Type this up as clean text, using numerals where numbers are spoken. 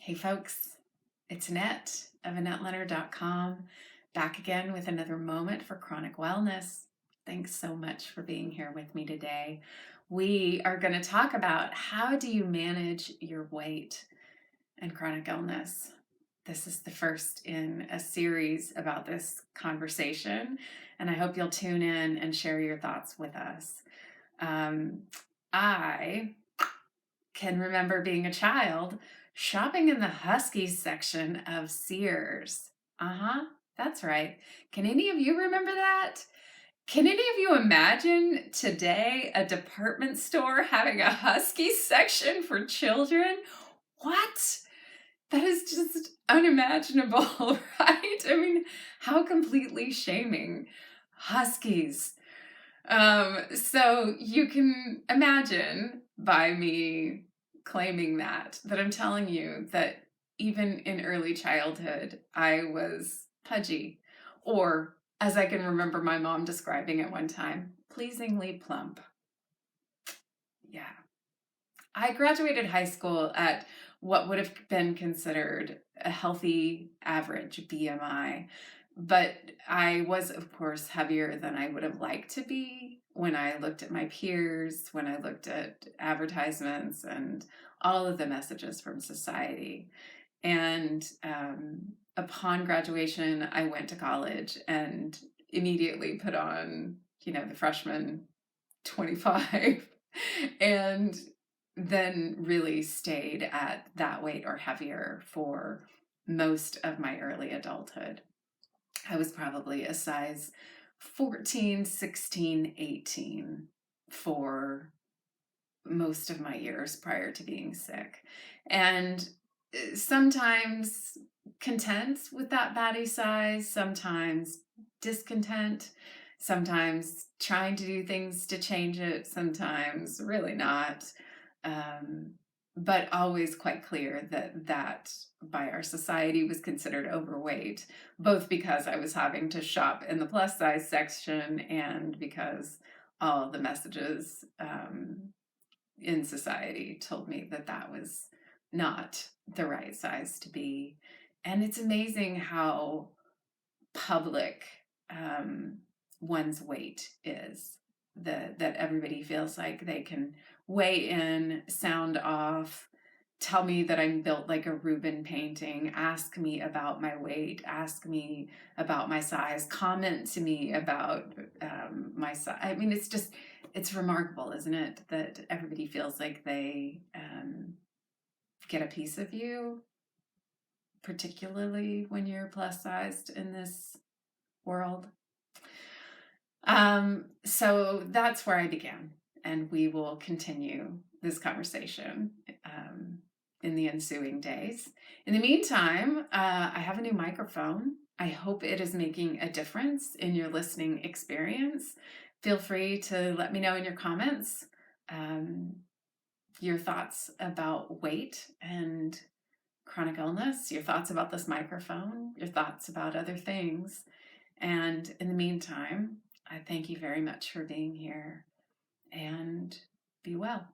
Hey folks, it's Annette of AnnetteLeonard.com, back again with another moment for chronic wellness. Thanks so much for being here with me today. We are going to talk about how do you manage your weight and chronic illness. This is the first in a series about this conversation, and I hope you'll tune in and share your thoughts with us. I can remember being a child shopping in the Huskies section of Sears. That's right. Can any of you remember that? Can any of you imagine today a department store having a Huskies section for children? What? That is just unimaginable, right? I mean, how completely shaming. Huskies. So you can imagine by me claiming that I'm telling you that even in early childhood, I was pudgy, or as I can remember my mom describing it one time, pleasingly plump. Yeah. I graduated high school at what would have been considered a healthy average BMI, but I was, of course, heavier than I would have liked to be when I looked at my peers, when I looked at advertisements and all of the messages from society. And upon graduation, I went to college and immediately put on, the freshman 25 and then really stayed at that weight or heavier for most of my early adulthood. I was probably a size 14, 16, 18 for most of my years prior to being sick. And sometimes content with that body size, sometimes discontent, sometimes trying to do things to change it, sometimes really not. But always quite clear that by our society was considered overweight, both because I was having to shop in the plus size section and because all the messages in society told me that was not the right size to be. And it's amazing how public one's weight is, that everybody feels like they can weigh in, sound off, tell me that I'm built like a Rubin painting, ask me about my weight, ask me about my size, comment to me about my size. I mean, it's remarkable, isn't it, that everybody feels like they get a piece of you, particularly when you're plus sized in this world. So that's where I began, and we will continue this conversation in the ensuing days. In the meantime, I have a new microphone. I hope it is making a difference in your listening experience. Feel free to let me know in your comments your thoughts about weight and chronic illness, your thoughts about this microphone, your thoughts about other things. And in the meantime, I thank you very much for being here, and be well.